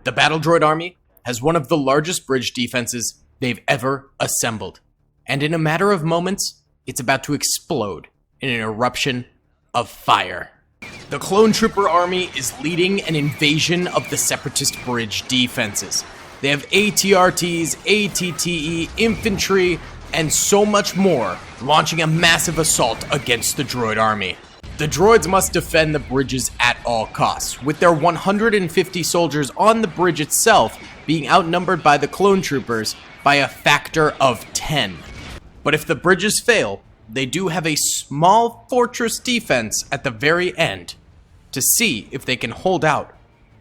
The Battle Droid Army has one of the largest bridge defenses they've ever assembled. And in a matter of moments, it's about to explode in an eruption of fire. The Clone Trooper Army is leading an invasion of the Separatist bridge defenses. They have ATRTs, ATTE, infantry, and so much more, launching a massive assault against the droid army. The droids must defend the bridges at all costs, with their 150 soldiers on the bridge itself being outnumbered by the clone troopers by a factor of 10. But if the bridges fail, they do have a small fortress defense at the very end to see if they can hold out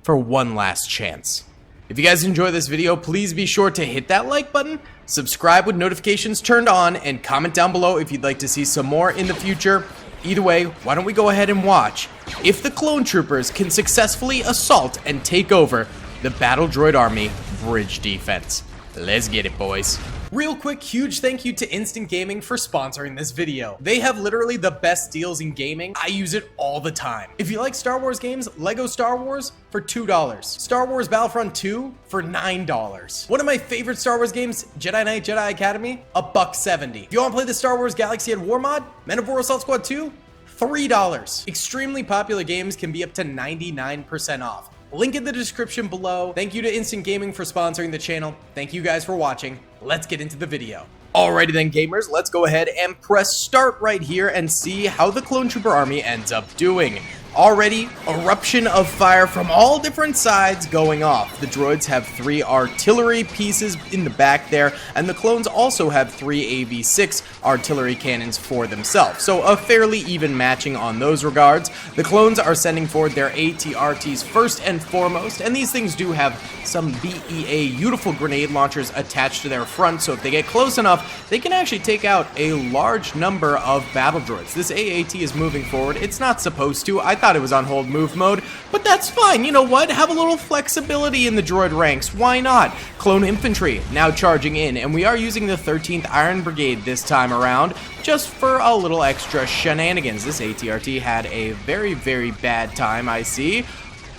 for one last chance. If you guys enjoy this video, please be sure to hit that like button, subscribe with notifications turned on, and comment down below if you'd like to see some more in the future. Either way, why don't we go ahead and watch if the clone troopers can successfully assault and take over the Battle Droid Army bridge defense. Let's get it, boys. Real quick, huge thank you to Instant Gaming for sponsoring this video. They have literally the best deals in gaming. I use it all the time. If you like Star Wars games, Lego Star Wars for $2. Star Wars Battlefront 2 for $9. One of my favorite Star Wars games, Jedi Knight Jedi Academy, $1.70. If you want to play the Star Wars Galaxy at War mod, Men of War Assault Squad 2, $3. Extremely popular games can be up to 99% off. Link in the description below. Thank you to Instant Gaming for sponsoring the channel. Thank you guys for watching. Let's get into the video. Alrighty then, gamers, let's go ahead and press start right here and see how the Clone Trooper Army ends up doing. Already, eruption of fire from all different sides going off. The droids have 3 artillery pieces in the back there, and the clones also have 3 AV6 artillery cannons for themselves. So a fairly even matching on those regards. The clones are sending forward their ATRTs first and foremost, and these things do have some BEA beautiful grenade launchers attached to their front, so if they get close enough, they can actually take out a large number of battle droids. This AAT is moving forward. It's not supposed to. I thought it was on hold move mode, but that's fine. You know what? Have a little flexibility in the droid ranks. Why not? Clone infantry now charging in, and we are using the 13th Iron Brigade this time around just for a little extra shenanigans. This ATRT had a very, very bad time, I see.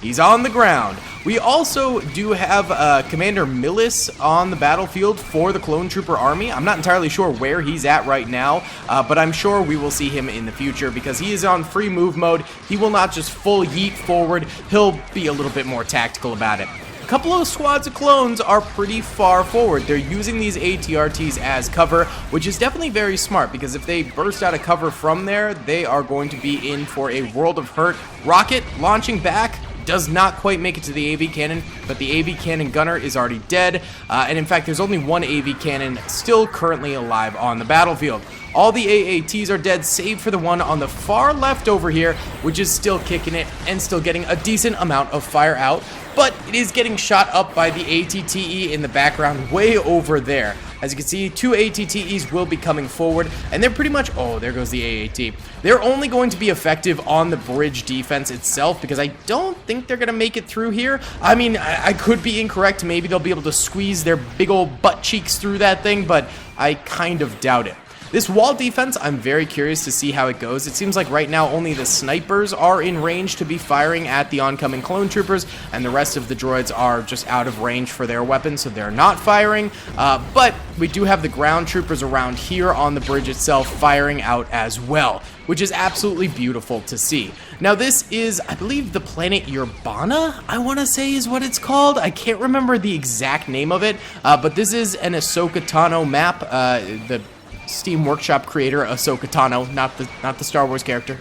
He's on the ground. We also do have Commander Millis on the battlefield for the Clone Trooper Army. I'm not entirely sure where he's at right now, but I'm sure we will see him in the future because he is on free move mode. He will not just full yeet forward. He'll be a little bit more tactical about it. A couple of squads of clones are pretty far forward. They're using these ATRTs as cover, which is definitely very smart because if they burst out of cover from there, they are going to be in for a world of hurt. Rocket launching back. Does not quite make it to the AV cannon, but the AV cannon gunner is already dead, and in fact there's only one AV cannon still currently alive on the battlefield. All the AATs are dead save for the one on the far left over here, which is still kicking it and still getting a decent amount of fire out, but it is getting shot up by the ATTE in the background way over there. As you can see, 2 ATTEs will be coming forward, and they're pretty much, oh, there goes the AAT. They're only going to be effective on the bridge defense itself, because I don't think they're going to make it through here. I mean, I could be incorrect. Maybe they'll be able to squeeze their big old butt cheeks through that thing, but I kind of doubt it. This wall defense, I'm very curious to see how it goes. It seems like right now only the snipers are in range to be firing at the oncoming clone troopers, and the rest of the droids are just out of range for their weapons, so they're not firing. But we do have the ground troopers around here on the bridge itself firing out as well, which is absolutely beautiful to see. Now this is, I believe, the planet Urbana, I want to say is what it's called. I can't remember the exact name of it, but this is an Ahsoka Tano map. The Steam Workshop creator Ahsoka Tano, not the Star Wars character.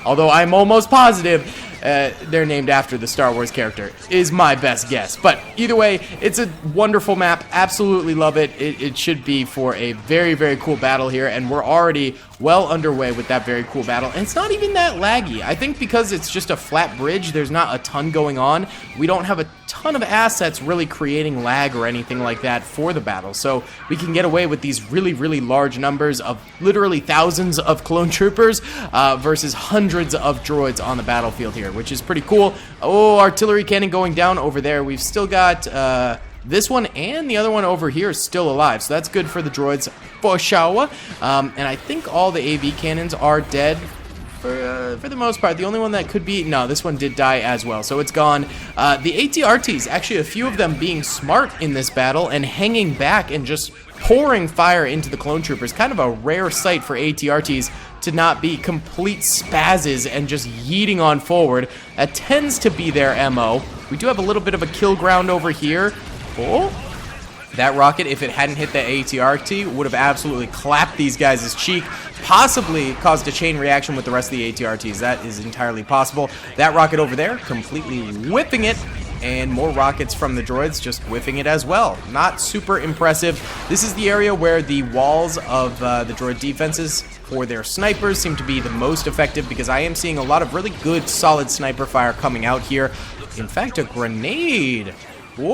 Although I'm almost positive they're named after the Star Wars character, is my best guess. But either way, it's a wonderful map. Absolutely love it. It should be for a very, very cool battle here, and we're already well underway with that very cool battle. And it's not even that laggy. I think because it's just a flat bridge, there's not a ton going on. We don't have a ton of assets really creating lag or anything like that for the battle. So we can get away with these really, really large numbers of literally thousands of clone troopers versus hundreds of droids on the battlefield here, which is pretty cool. Oh, artillery cannon going down over there. We've still got this one and the other one over here is still alive, so that's good for the droids for sure. And I think all the AV cannons are dead. for the most part. The only one that could be... No, this one did die as well, so it's gone. The ATRTs, actually a few of them being smart in this battle and hanging back and just pouring fire into the clone troopers. Kind of a rare sight for ATRTs to not be complete spazzes and just yeeting on forward. That tends to be their MO. We do have a little bit of a kill ground over here. Oh, that rocket, if it hadn't hit the ATRT, would have absolutely clapped these guys' cheek, possibly caused a chain reaction with the rest of the ATRTs. That is entirely possible. That rocket over there, completely whipping it, and more rockets from the droids just whiffing it as well. Not super impressive. This is the area where the walls of the droid defenses for their snipers seem to be the most effective, because I am seeing a lot of really good, solid sniper fire coming out here. In fact, a grenade. Whoa!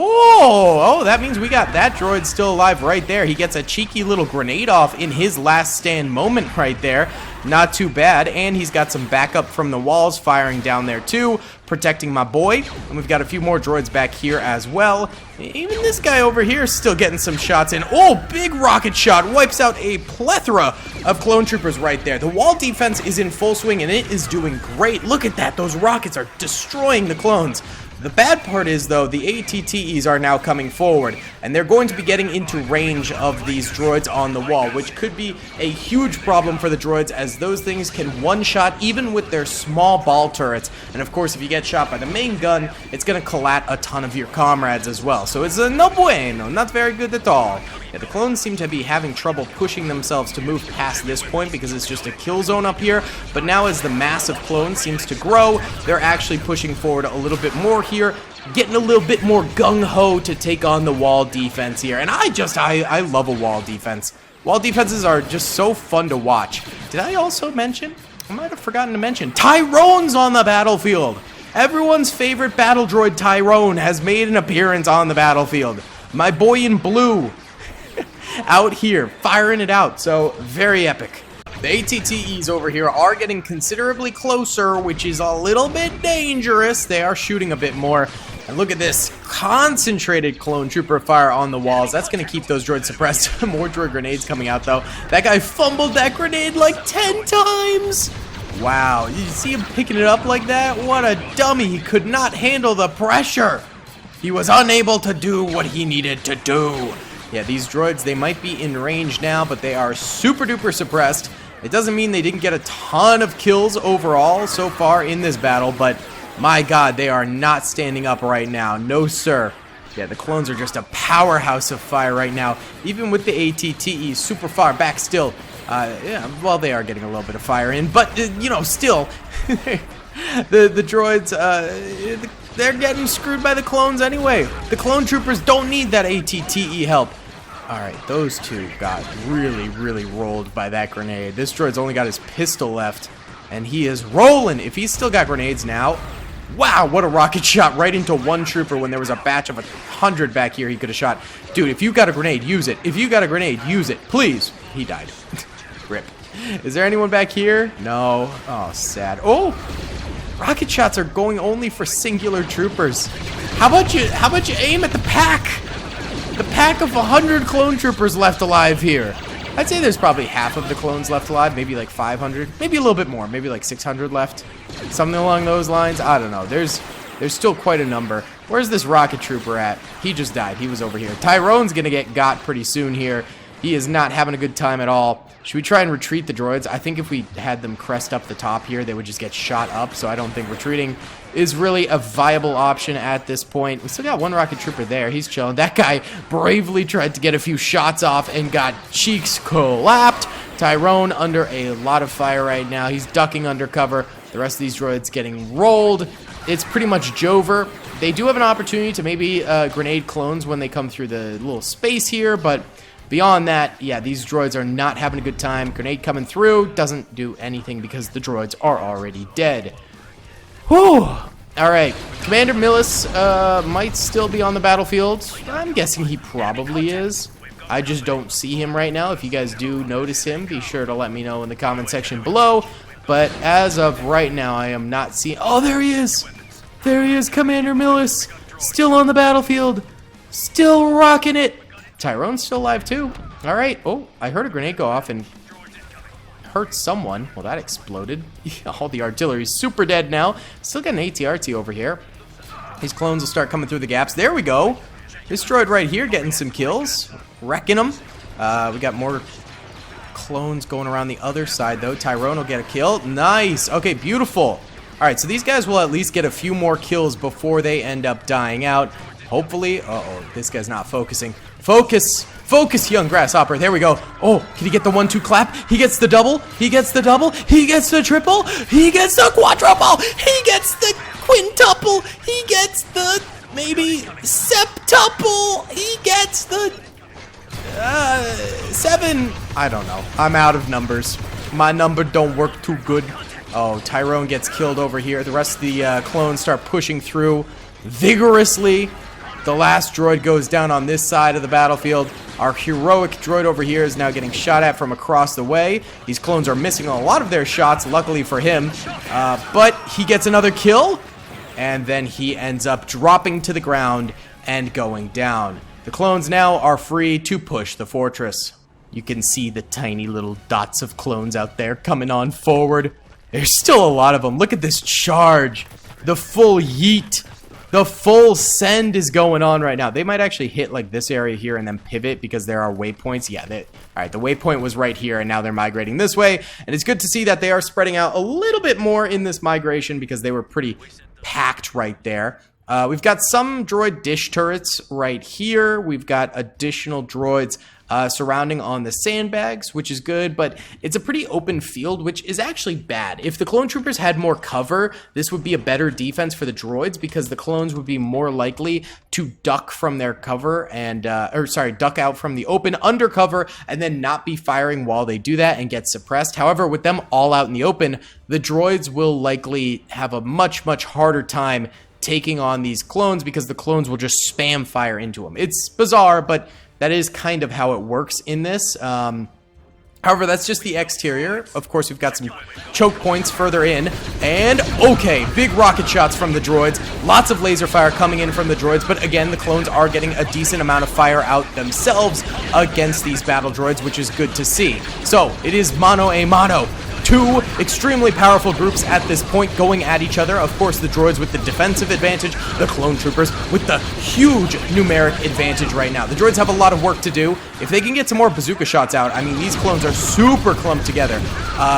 Oh, that means we got that droid still alive right there. He gets a cheeky little grenade off in his last stand moment right there. Not too bad. And he's got some backup from the walls firing down there too, protecting my boy. And we've got a few more droids back here as well. Even this guy over here is still getting some shots in. Oh, big rocket shot wipes out a plethora of clone troopers right there. The wall defense is in full swing and it is doing great. Look at that. Those rockets are destroying the clones. The bad part is, though, the ATTEs are now coming forward, and they're going to be getting into range of these droids on the wall, which could be a huge problem for the droids, as those things can one-shot even with their small ball turrets. And of course, if you get shot by the main gun, it's going to collat a ton of your comrades as well. So it's no bueno, not very good at all. Yeah, the clones seem to be having trouble pushing themselves to move past this point because it's just a kill zone up here. But now as the mass of clones seems to grow, they're actually pushing forward a little bit more here, getting a little bit more gung-ho to take on the wall defense here. And I love a wall defense. Wall defenses are just so fun to watch. Did I also mention? I might have forgotten to mention. Tyrone's on the battlefield. Everyone's favorite battle droid Tyrone has made an appearance on the battlefield. My boy in blue. Out here, firing it out, so very epic. The ATTEs over here are getting considerably closer, which is a little bit dangerous. They are shooting a bit more. And look at this concentrated clone trooper fire on the walls. That's going to keep those droids suppressed. More droid grenades coming out, though. That guy fumbled that grenade like 10 times. Wow, you see him picking it up like that? What a dummy. He could not handle the pressure. He was unable to do what he needed to do. Yeah, these droids, they might be in range now, but they are super duper suppressed. It doesn't mean they didn't get a ton of kills overall so far in this battle, but my god, they are not standing up right now. No, sir. Yeah, the clones are just a powerhouse of fire right now, even with the ATTEs super far back still. Yeah, well, they are getting a little bit of fire in, but, you know, still, the droids, they're getting screwed by the clones anyway. The clone troopers don't need that ATTE help. Alright, those two got really, really rolled by that grenade. This droid's only got his pistol left, and he is rolling. If he's still got grenades now, wow, what a rocket shot right into one trooper when there was a batch of 100 back here he could have shot. Dude, if you got a grenade, use it. If you got a grenade, use it. Please. He died. Rip. Is there anyone back here? No. Oh, sad. Oh! Rocket shots are going only for singular troopers. How about you aim at the pack? The pack of 100 clone troopers left alive here. I'd say there's probably half of the clones left alive, maybe like 500, maybe a little bit more, maybe like 600 left. Something along those lines. I don't know. There's still quite a number. Where's this rocket trooper at? He just died. He was over here. Tyrone's gonna get got pretty soon here. He is not having a good time at all. Should we try and retreat the droids? I think if we had them crest up the top here, they would just get shot up, so I don't think retreating is really a viable option at this point. We still got one rocket trooper there. He's chilling. That guy bravely tried to get a few shots off and got cheeks collapsed. Tyrone under a lot of fire right now. He's ducking under cover. The rest of these droids getting rolled. It's pretty much Jover. They do have an opportunity to maybe grenade clones when they come through the little space here, but beyond that, yeah, these droids are not having a good time. Grenade coming through doesn't do anything because the droids are already dead. Whew. Alright, Commander Millis might still be on the battlefield. I'm guessing he probably is. I just don't see him right now. If you guys do notice him, be sure to let me know in the comment section below. But as of right now, I am not seeing... Oh, there he is! There he is, Commander Millis! Still on the battlefield! Still rocking it! Tyrone's still alive too. Alright. Oh, I heard a grenade go off and... hurt someone. Well, that exploded. All the artillery's super dead now. Still got an ATRT over here. These clones will start coming through the gaps. There we go. This droid right here getting some kills. Wrecking them. We got more clones going around the other side, though. Tyrone will get a kill. Nice. Okay, beautiful. Alright, so these guys will at least get a few more kills before they end up dying out. Hopefully. Uh-oh, this guy's not focusing. Focus! Focus, young grasshopper. There we go. Oh, can he get the 1-2 clap? He gets the double. He gets the double. He gets the triple. He gets the quadruple. He gets the quintuple. He gets the maybe septuple. He gets the 7. I don't know. I'm out of numbers. My number don't work too good. Oh, Tyrone gets killed over here. The rest of the clones start pushing through vigorously. The last droid goes down on this side of the battlefield. Our heroic droid over here is now getting shot at from across the way. These clones are missing a lot of their shots, luckily for him. But he gets another kill, and then he ends up dropping to the ground and going down. The clones now are free to push the fortress. You can see the tiny little dots of clones out there coming on forward. There's still a lot of them. Look at this charge. The full yeet. The full send is going on right now. They might actually hit like this area here and then pivot because there are waypoints. Yeah, alright, the waypoint was right here and now they're migrating this way. And it's good to see that they are spreading out a little bit more in this migration because they were pretty packed right there. We've got some droid dish turrets right here. We've got additional droids surrounding on the sandbags, which is good, but it's a pretty open field, which is actually bad. If the clone troopers had more cover, this would be a better defense for the droids because the clones would be more likely to duck from their cover and, duck out from the open undercover and then not be firing while they do that and get suppressed. However, with them all out in the open, the droids will likely have a much, much harder time taking on these clones because the clones will just spam fire into them. It's bizarre, but that is kind of how it works in this. However, that's just the exterior. Of course, we've got some choke points further in. And, okay, big rocket shots from the droids. Lots of laser fire coming in from the droids. But again, the clones are getting a decent amount of fire out themselves against these battle droids, which is good to see. So, it is mano a mano. Two extremely powerful groups at this point going at each other. Of course, the droids with the defensive advantage, the clone troopers with the huge numeric advantage right now. The droids have a lot of work to do. If they can get some more bazooka shots out, I mean, these clones are super clumped together.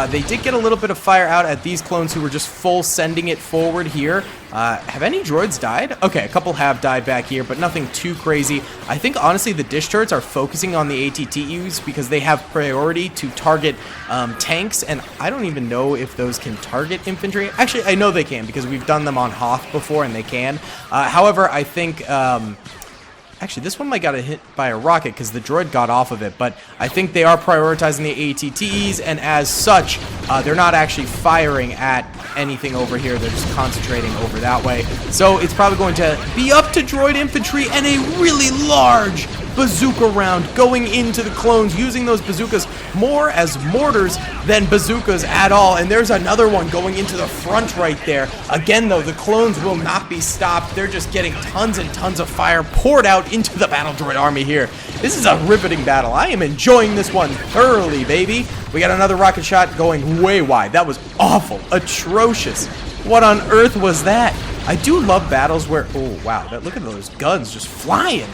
They did get a little bit of fire out at these clones who were just full sending it forward here. Have any droids died? Okay, a couple have died back here, but nothing too crazy. I think, honestly, the dish turrets are focusing on the ATTUs because they have priority to target tanks, and I don't even know if those can target infantry. Actually, I know they can because we've done them on Hoth before, and they can. However, I think... Actually, this one might got hit by a rocket because the droid got off of it, but I think they are prioritizing the ATTEs, and as such, they're not actually firing at anything over here. They're just concentrating over that way. So it's probably going to be up to droid infantry and a really large bazooka round going into the clones, using those bazookas more as mortars than bazookas at all. And there's another one going into the front right there. Again, though, the clones will not be stopped. They're just getting tons and tons of fire poured out into the battle droid army here. This is a riveting battle. I am enjoying this one thoroughly, baby. We got another rocket shot going way wide. That was awful, atrocious. What on earth was that? I do love battles where, oh wow, look at those guns just flying.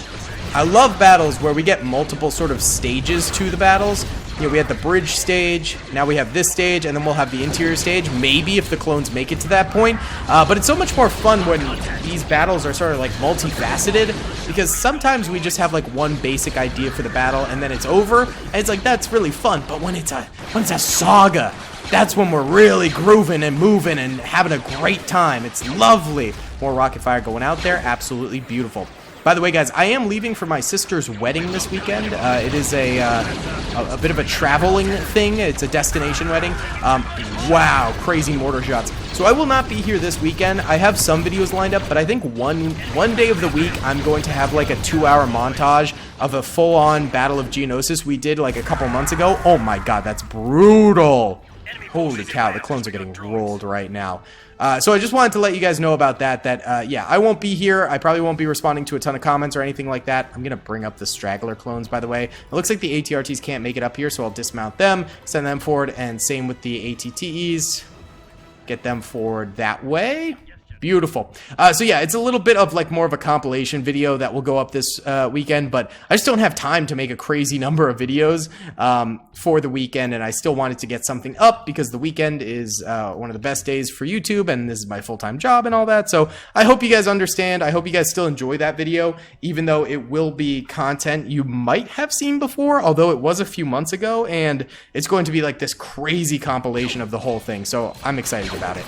I love battles where we get multiple sort of stages to the battles. You know, we had the bridge stage, now we have this stage, and then we'll have the interior stage, maybe if the clones make it to that point. But it's so much more fun when these battles are sort of like multifaceted, because sometimes we just have like one basic idea for the battle, and then it's over, and it's like, that's really fun. But when it's a saga, that's when we're really grooving and moving and having a great time. It's lovely. More rocket fire going out there, absolutely beautiful. By the way, guys, I am leaving for my sister's wedding this weekend. It is a bit of a traveling thing. It's a destination wedding. Wow, crazy mortar shots. So I will not be here this weekend. I have some videos lined up, but I think one day of the week I'm going to have like a 2-hour montage of a full-on Battle of Geonosis we did like a couple months ago. Oh my god, that's brutal. Holy cow, the clones are getting rolled right now. So I just wanted to let you guys know about that, yeah, I won't be here. I probably won't be responding to a ton of comments or anything like that. I'm going to bring up the straggler clones, by the way. It looks like the ATRTs can't make it up here, so I'll dismount them, send them forward, and same with the ATTEs. Get them forward that way. Beautiful. So yeah, it's a little bit of like more of a compilation video that will go up this weekend, but I just don't have time to make a crazy number of videos for the weekend, and I still wanted to get something up because the weekend is one of the best days for YouTube, and this is my full-time job and all that. So I hope you guys understand. I hope you guys still enjoy that video, even though it will be content you might have seen before, although it was a few months ago, and it's going to be like this crazy compilation of the whole thing, so I'm excited about it.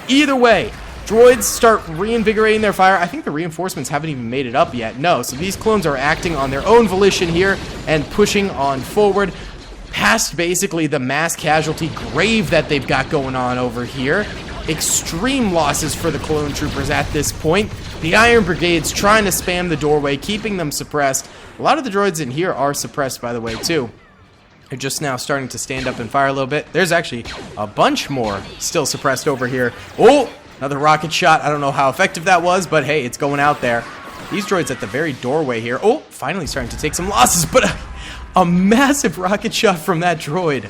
Either way, droids start reinvigorating their fire. I think the reinforcements haven't even made it up yet. No, so these clones are acting on their own volition here and pushing on forward past basically the mass casualty grave that they've got going on over here. Extreme losses for the clone troopers at this point. The Iron Brigade's trying to spam the doorway, keeping them suppressed. A lot of the droids in here are suppressed, by the way, too. They're just now starting to stand up and fire a little bit. There's actually a bunch more still suppressed over here. Oh! Another rocket shot. I don't know how effective that was, but hey, it's going out there. These droids at the very doorway here. Oh, finally starting to take some losses, but a massive rocket shot from that droid.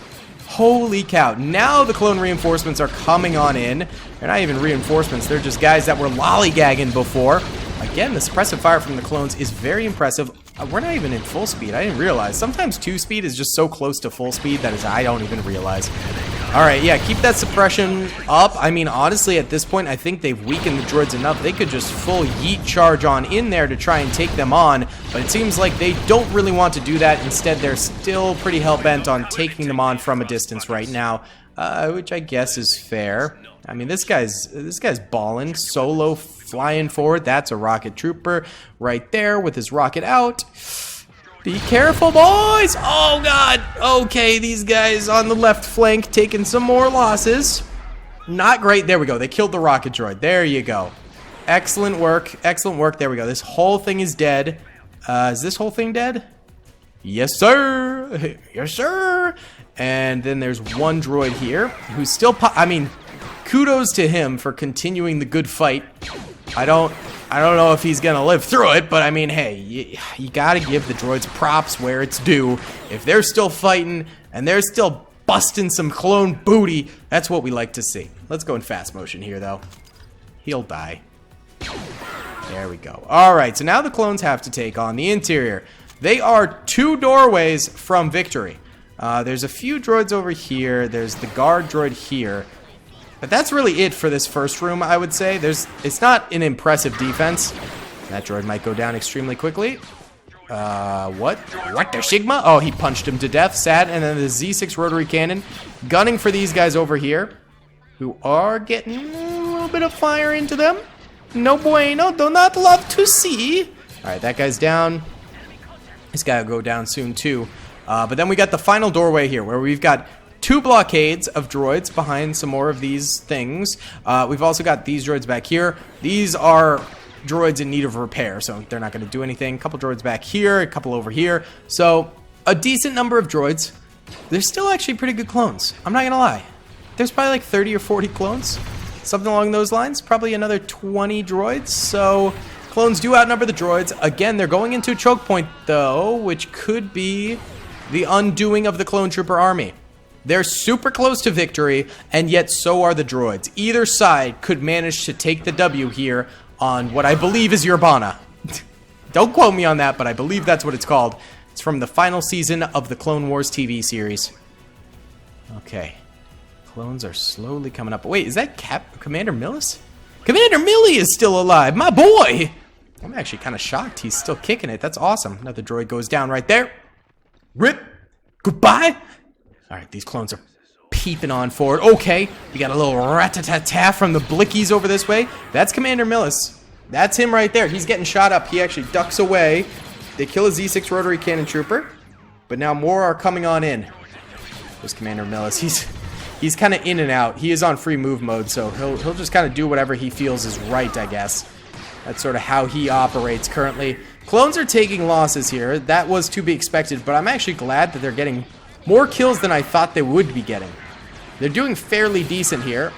Holy cow. Now the clone reinforcements are coming on in. They're not even reinforcements. They're just guys that were lollygagging before. Again, the suppressive fire from the clones is very impressive. We're not even in full speed. I didn't realize. Sometimes 2 speed is just so close to full speed that I don't even realize. Alright, yeah, keep that suppression up. I mean, honestly, at this point, I think they've weakened the droids enough. They could just full yeet charge on in there to try and take them on, but it seems like they don't really want to do that. Instead, they're still pretty hell-bent on taking them on from a distance right now, which I guess is fair. I mean, this guy's balling, solo flying forward. That's a rocket trooper right there with his rocket out. Be careful, boys! Oh, God! Okay, these guys on the left flank taking some more losses. Not great. There we go. They killed the rocket droid. There you go. Excellent work. Excellent work. There we go. This whole thing is dead. Is this whole thing dead? Yes, sir! Yes, sir! And then there's one droid here who's still I mean, kudos to him for continuing the good fight. I don't know if he's gonna live through it, but I mean, hey, you gotta give the droids props where it's due. If they're still fighting and they're still busting some clone booty, that's what we like to see. Let's go in fast motion here, though. He'll die. There we go. Alright, so now the clones have to take on the interior. They are 2 doorways from victory. There's a few droids over here. There's the guard droid here. But that's really it for this first room, I would say. It's not an impressive defense. That droid might go down extremely quickly. What the Sigma? Oh, he punched him to death. Sad. And then the Z6 rotary cannon gunning for these guys over here, who are getting a little bit of fire into them. No bueno. Do not love to see. All right, that guy's down. This guy will go down soon, too. But then we got the final doorway here, where we've got 2 blockades of droids behind some more of these things. We've also got these droids back here. These are droids in need of repair, so they're not going to do anything. A couple droids back here, a couple over here. So a decent number of droids. They're still actually pretty good clones. I'm not going to lie. There's probably like 30 or 40 clones. Something along those lines. Probably another 20 droids. So clones do outnumber the droids. Again, they're going into a choke point, though, which could be the undoing of the clone trooper army. They're super close to victory, and yet so are the droids. Either side could manage to take the W here on what I believe is Urbana. Don't quote me on that, but I believe that's what it's called. It's from the final season of the Clone Wars TV series. Okay. Clones are slowly coming up. Wait, is that Commander Millis? Commander Millie is still alive, my boy! I'm actually kind of shocked he's still kicking it. That's awesome. Another droid goes down right there. Rip. Goodbye. Alright, these clones are peeping on forward. Okay, you got a little rat-a-tat-tat from the blickies over this way. That's Commander Millis. That's him right there. He's getting shot up. He actually ducks away. They kill a Z6 rotary cannon trooper. But now more are coming on in. There's Commander Millis. He's kind of in and out. He is on free move mode, so he'll just kind of do whatever he feels is right, I guess. That's sort of how he operates currently. Clones are taking losses here. That was to be expected, but I'm actually glad that they're getting more kills than I thought they would be getting. They're doing fairly decent here.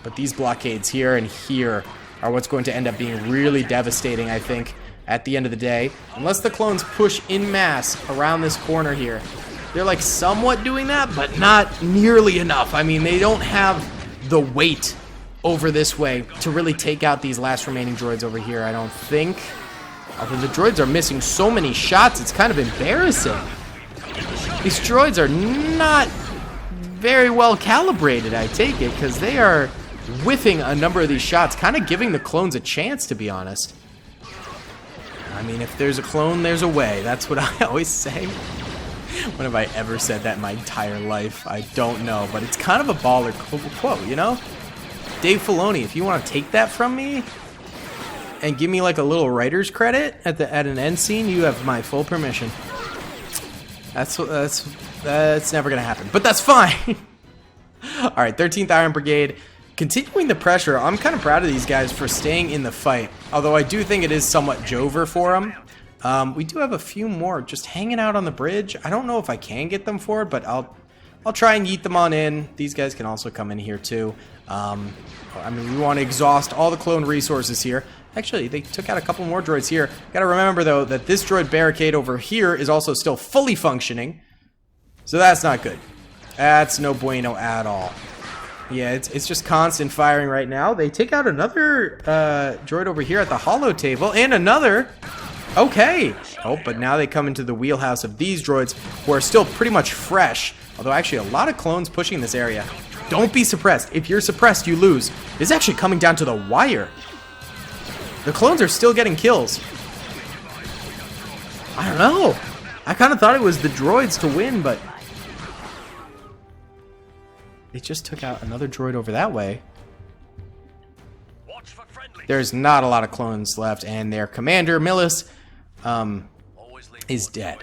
But these blockades here and here are what's going to end up being really devastating, I think, at the end of the day. Unless the clones push en masse around this corner here. They're like somewhat doing that, but not nearly enough. I mean, they don't have the weight over this way to really take out these last remaining droids over here, I don't think. Although the droids are missing so many shots, it's kind of embarrassing. These droids are not very well calibrated, I take it, because they are whiffing a number of these shots, kind of giving the clones a chance, to be honest. I mean, if there's a clone, there's a way. That's what I always say. When have I ever said that in my entire life? I don't know, but it's kind of a baller quote, you know? Dave Filoni, if you want to take that from me and give me like a little writer's credit at an end scene, you have my full permission. That's never gonna happen, but that's fine. All right, 13th Iron Brigade, continuing the pressure. I'm kind of proud of these guys for staying in the fight, although I do think it is somewhat Jover for them. We do have a few more just hanging out on the bridge. I don't know if I can get them forward, but I'll try and yeet them on in. These guys can also come in here too. I mean, we want to exhaust all the clone resources here. Actually, they took out a couple more droids here. Gotta remember, though, that this droid barricade over here is also still fully functioning. So that's not good. That's no bueno at all. Yeah, it's just constant firing right now. They take out another droid over here at the holo table, and another. Okay. Oh, but now they come into the wheelhouse of these droids, who are still pretty much fresh. Although, actually, a lot of clones pushing this area. Don't be suppressed. If you're suppressed, you lose. This is actually coming down to the wire. The clones are still getting kills. I don't know. I kind of thought it was the droids to win, but they just took out another droid over that way. There's not a lot of clones left, and their commander, Millis, is dead.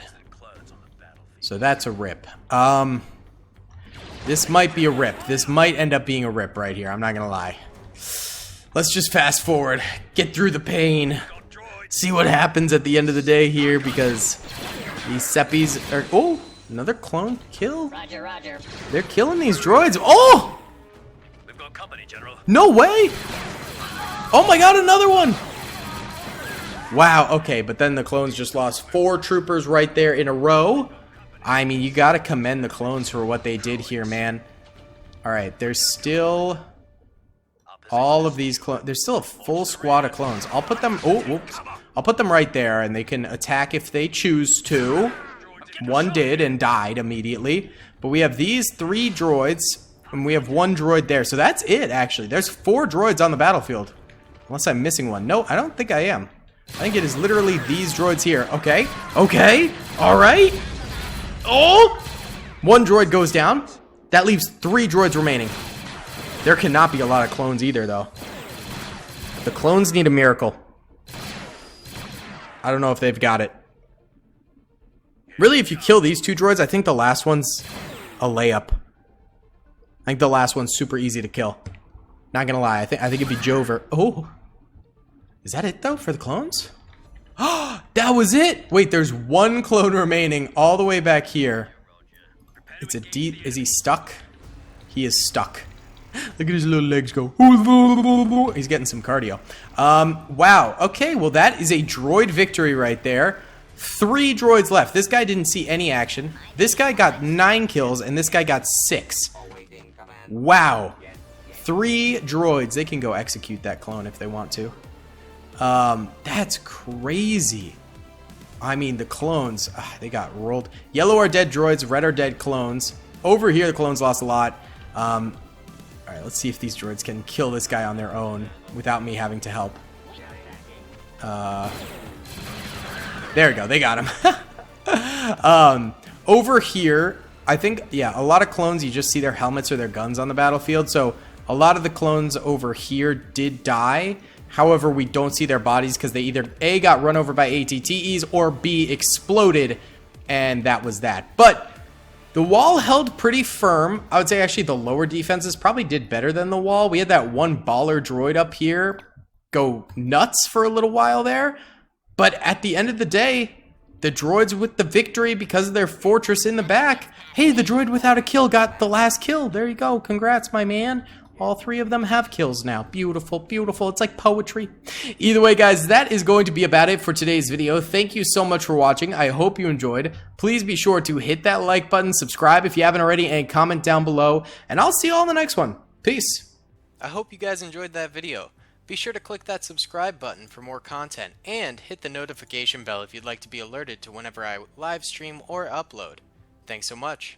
So that's a rip. This might be a rip. This might end up being a rip right here. I'm not gonna lie. Let's just fast forward, get through the pain, see what happens at the end of the day here, because these seppies are... Oh, another clone kill? Roger, roger. They're killing these droids. Oh! We've got company, General. No way! Oh my god, another one! Wow, okay, but then the clones just lost 4 troopers right there in a row. I mean, you gotta commend the clones for what they did here, man. Alright, there's still... all of these clones. There's still a full squad of clones. I'll put them... Oh, whoops. I'll put them right there, and they can attack if they choose to. One did and died immediately. But we have these 3 droids, and we have 1 droid there. So that's it, actually. There's 4 droids on the battlefield. Unless I'm missing one. No, I don't think I am. I think it is literally these droids here. Okay. Okay. All right. Oh! 1 droid goes down. That leaves 3 droids remaining. There cannot be a lot of clones either, though. The clones need a miracle. I don't know if they've got it. Really, if you kill these 2 droids, I think the last one's a layup. I think the last one's super easy to kill. Not gonna lie, I think it'd be Jover. Oh, is that it though for the clones? Oh, that was it. Wait, there's 1 clone remaining all the way back here. It's a D. Is he stuck? He is stuck. Look at his little legs go. He's getting some cardio. Wow. Okay, well that is a droid victory right there. 3 droids left. This guy didn't see any action. This guy got 9 kills, and this guy got 6. Wow. 3 droids. They can go execute that clone if they want to. That's crazy. I mean, the clones, they got rolled. Yellow are dead droids, red are dead clones. Over here, the clones lost a lot. Alright, let's see if these droids can kill this guy on their own without me having to help. There we go, they got him. Over here, I think, yeah, a lot of clones, you just see their helmets or their guns on the battlefield. So a lot of the clones over here did die. However, we don't see their bodies because they either A, got run over by ATTEs, or B, exploded, and that was that. But the wall held pretty firm. I would say actually the lower defenses probably did better than the wall. We had that 1 baller droid up here go nuts for a little while there. But at the end of the day, the droids with the victory because of their fortress in the back. Hey, the droid without a kill got the last kill. There you go. Congrats, my man. All 3 of them have kills now. Beautiful, beautiful. It's like poetry. Either way, guys, that is going to be about it for today's video. Thank you so much for watching. I hope you enjoyed. Please be sure to hit that like button, subscribe if you haven't already, and comment down below. And I'll see you all in the next one. Peace. I hope you guys enjoyed that video. Be sure to click that subscribe button for more content, and hit the notification bell if you'd like to be alerted to whenever I live stream or upload. Thanks so much.